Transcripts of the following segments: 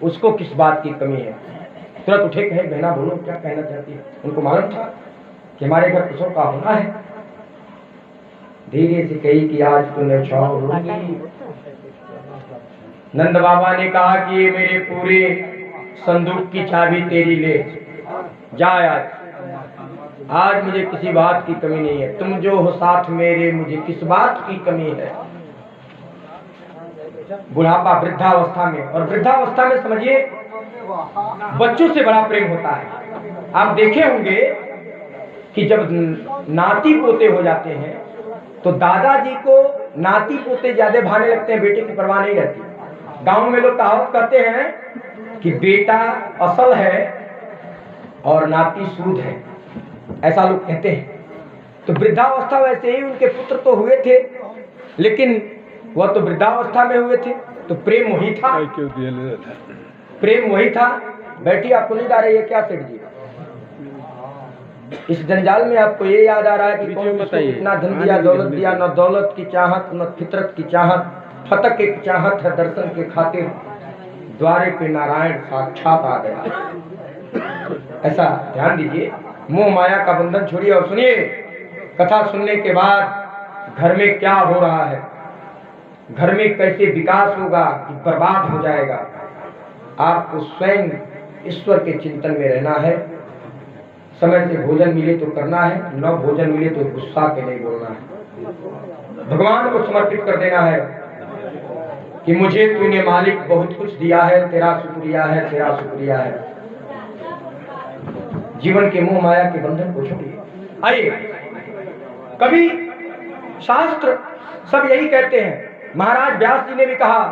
उसको किस बात की कमी है? तुरंत उठे कहे, बहना बोलो क्या कहना चाहती है? उनको मालूम था कि हमारे घर कुशों का होना है। धीरे से कही कि आज तो न्यौछावर होगी। नंद बाबा ने कहा कि ये मेरे पूरे संदूक की चाबी तेरी ले जा, आज मुझे किसी बात की कमी नहीं है। तुम जो हो साथ मेरे, मुझे किस बात की कमी है? बुढ़ापा वृद्धावस्था में, और वृद्धावस्था में समझिए बच्चों से बड़ा प्रेम होता है। आप देखे होंगे कि जब नाती पोते हो जाते हैं तो दादाजी को नाती पोते ज्यादा भाने लगते हैं, बेटे की परवाह नहीं रहती। गांव में लोग कहावत कहते हैं कि बेटा असल है और नाती सूद है, ऐसा लोग कहते हैं। तो वृद्धावस्था वैसे ही उनके पुत्र तो हुए थे, लेकिन वह तो वृद्धावस्था में हुए थे, तो प्रेम वही था, प्रेम वही था। बैठी आपको नींद आ रही है क्या सेठ जी? इस जंजाल में आपको ये याद आ रहा है कि कौन किसको कितना धन दिया, दौलत दिया? न दौलत की चाहत, न फितरत की चाहत, फतक एक चाहत है दर्शन के खातिर, द्वारे पे नारायण साक्षात आ गया। ऐसा ध्यान दीजिए, मोह माया का बंधन छोड़िए और सुनिए कथा। सुनने के बाद घर में क्या हो रहा है, घर में कैसे विकास होगा कि बर्बाद हो जाएगा। आपको स्वयं ईश्वर के चिंतन में रहना है। समय से भोजन मिले तो करना है, न भोजन मिले तो गुस्सा के नहीं बोलना है। भगवान को समर्पित कर देना है कि मुझे तूने मालिक बहुत कुछ दिया है, तेरा शुक्रिया है, तेरा शुक्रिया है। जीवन के मोह माया के बंधन को छोड़िए। आइए, कभी शास्त्र सब यही कहते हैं। महाराज व्यास जी ने भी कहा,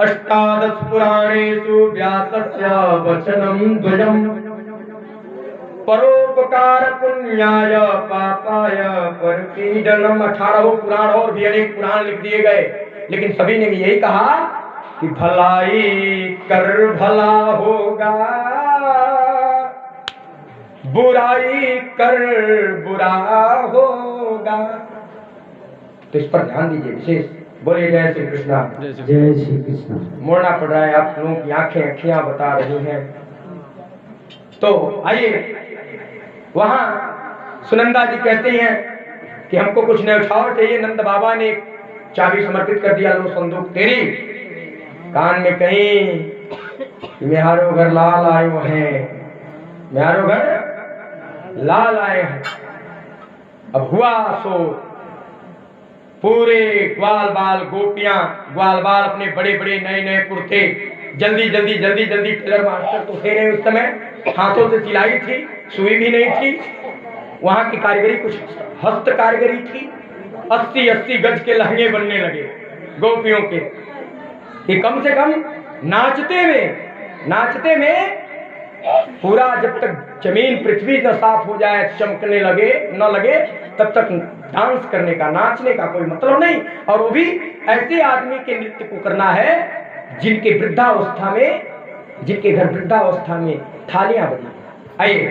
अष्टादश पुराणेषु व्यासस्य वचनं द्वयम्, परोपकार पुण्याय पापाय परपीडनम्। 18 पुराण और भी अनेक पुराण लिख दिए गए, लेकिन सभी ने भी यही कहा कि भलाई कर भला होगा, बुराई कर बुरा होगा। तो इस पर ध्यान दीजिए विशेष। बोले जय श्री कृष्णा। जय श्री कृष्ण। मोड़ना पड़ रहा है, आप लोगों की आंखें अखियां बता रही हैं। तो आइए, वहां सुनंदा जी कहते हैं कि हमको कुछ न्यौछावर चाहिए। नंद बाबा ने चाबी समर्पित कर दिया, लो संदूक तेरी। कान में कहीं मेहारो घर लाल आयो है, मेहारो घर लाल आए हैं। अब हुआ सो पूरे ग्वाल बाल गोपियां, ग्वाल बाल अपने बड़े बड़े नए नए कुर्ते, जल्दी जल्दी जल्दी जल्दी। टेलर मास्टर तो थे नहीं उस समय, हाथों से सिलाई थी, सुई भी नहीं थी। वहां की कारीगरी कुछ हस्त कारीगरी थी। 80-80 गज के लहंगे बनने लगे गोपियों के, कि कम से कम नाचते में पूरा जब तक जमीन पृथ्वी न साफ हो जाए, चमकने लगे न लगे, तब तक डांस करने का, नाचने का कोई मतलब नहीं। और वो भी ऐसे आदमी के नृत्य को करना है जिनके वृद्धावस्था में, जिनके घर वृद्धावस्था में थालियां बजी। आइए,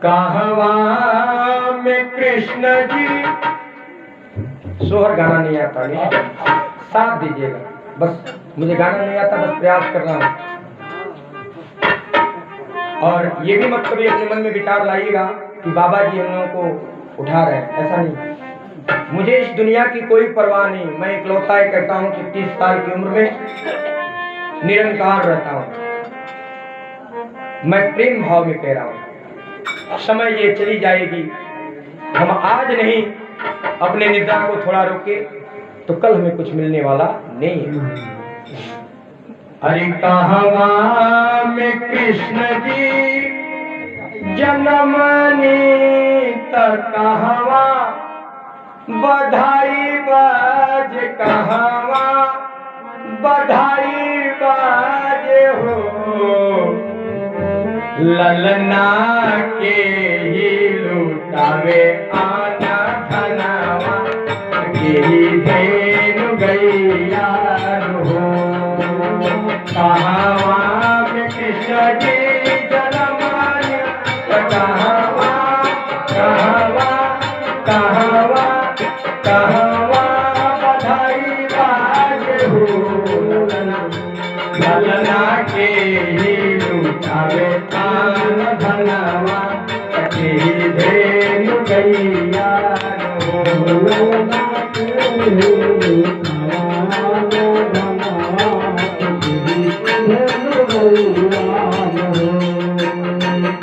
कहवा में कृष्ण जी, सोहर गाना नहीं आता, नहीं साथ दीजिएगा बस। मुझे गाना नहीं आता, बस प्रयास कर रहा हूं। और ये भी मत कभी अपने मन में विचार लाइएगा कि बाबा जी हम लोगों को उठा रहे हैं, ऐसा नहीं। मुझे इस दुनिया की कोई परवाह नहीं। मैं इकलौता ये कहता हूँ कि 30 साल की उम्र में निरंकार रहता हूँ। मैं प्रेम भाव में कह रहा हूँ, समय ये चली जाएगी। हम आज नहीं अपने निद्रा को थोड़ा रोके तो कल हमें कुछ मिलने वाला नहीं है। अरे कहवा में कृष्ण जी जन्मनी तक कहवा, बधाई बाज कहवा, बधाई बाज हो, ललना के ही लुटावे आना धनवा, यही धेनु गैया हो। कहवा में कृष्ण जी जन्मानी, कहवा कहवा कहवा कहवा, बधाई बाज हो, ललना के ही लुटावे तान धनवा के ही धेनु गैया हो ललना के ही लुटावा धनवा के ही धेनु गैया हो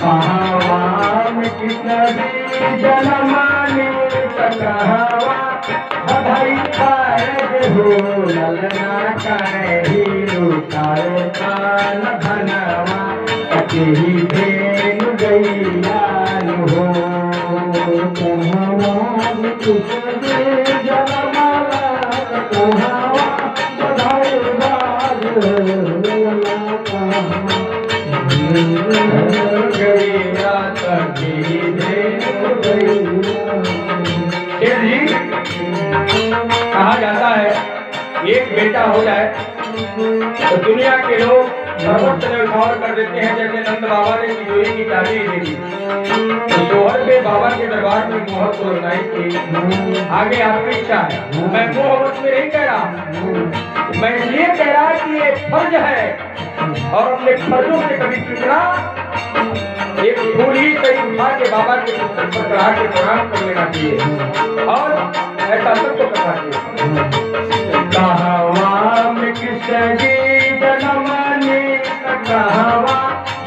कहावा में कितनी जनमानी कहवा बधाई पाए हो ललना कहे लुटाए कान धनवा के ही धेनु गैया हो कहवा कितनी जनमाला कहवा बधाई गैया तकी धेनु गैया। कहा जाता है एक बेटा हो जाए तो दुनिया के लोग सर्वस्व न्यौछावर कर देते हैं। जैसे नंद बाबा ने तिजोरी की चाबी दे दी तो शोहर के बाबा के दरबार में मोहर को लगाई थी। आगे आपकी इच्छा है, मैं मोहब्बत में नहीं कह रहा, मैं इसलिए कह रहा कि ये फर्ज है और अपने फर्जों से कभी चुकना एक फूल ही सही उठा के बाबा के पुस्तक पर चढ़ा के प्रणाम कर लेना चाहिए और ऐसा सबको करना चाहिए। कहवा में किसकी जनमानी कहवा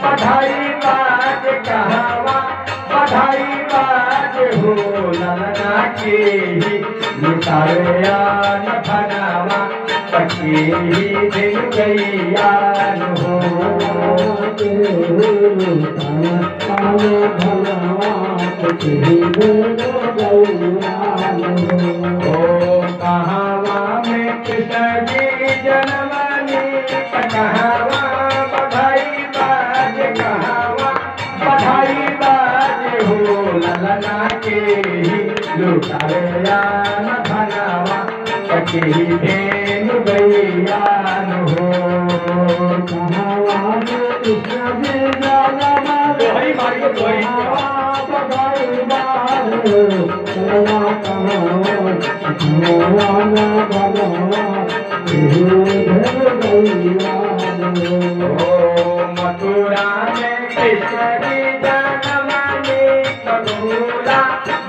बधाई बाज कहवा बधाई बाज हो ललना के ही लुटावे न धनवा के ही धेनु गैया हो कहवा में कृष्ण जनमनी कहवा बधाई बाज कहवा बधाई बाज हो ललना के ही लुटावे न धनवा के ही धेनु गैया हो कहवा में कृष्ण जनमनी मारियो बधाई बाज मथुरा में कृष्ण की जनमनी गोकुला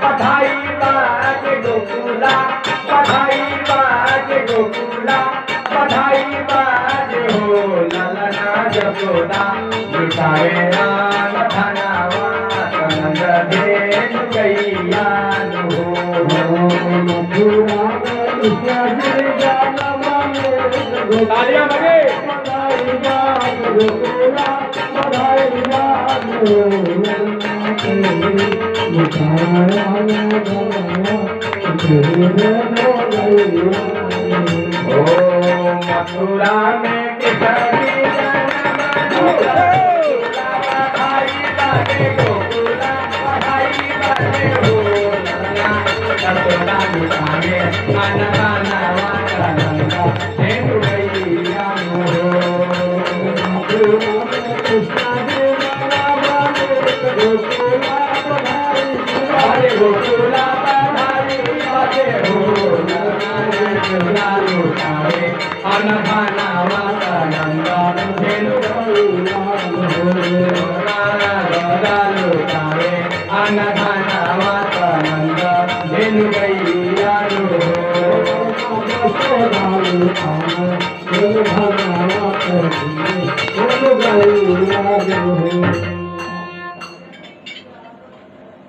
बधाई बाज गोकुला बधाई बाज गोकुला बधाई बाज हो ललना जसोदा लुटाए न धनवा नंद धेनु गैया हो मथुरा तालियां बजे बधाई बाज गोकुला बधाई बाज मथुरा में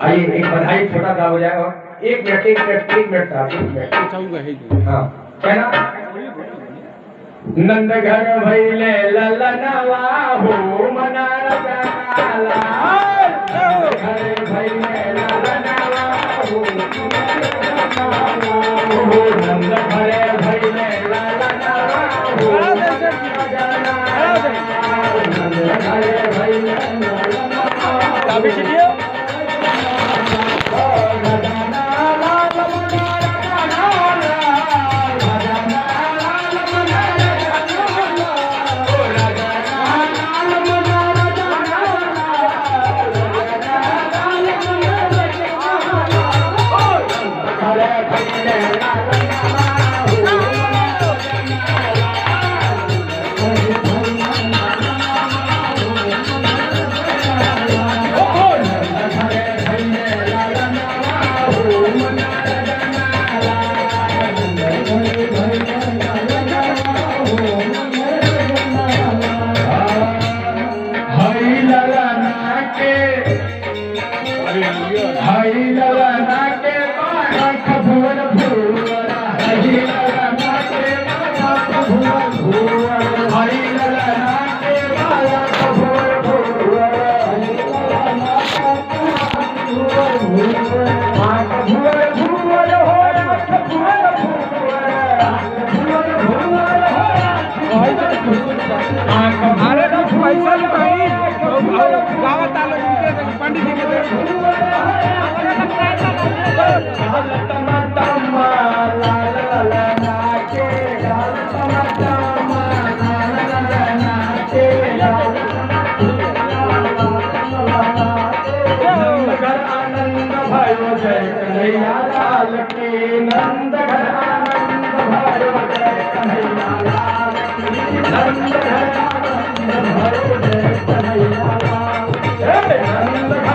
आइए एक बधाई छोटा सा हो जाएगा। एक मिनट हाँ कहना नंद घर भैले ललनवा हो मनार घर भैले ललनवा हो नंद घरे भैले ललनवा हो नंद घरे भैले ललनवा अरे पैसा लुटाई गावात आलं तुमच्या पंडित आनंद भयो जय कन्हैया लाल की नंद घर आनंद भयो जय कन्हैया लाल की नंद घर आनंद भयो जय कन्हैया लाल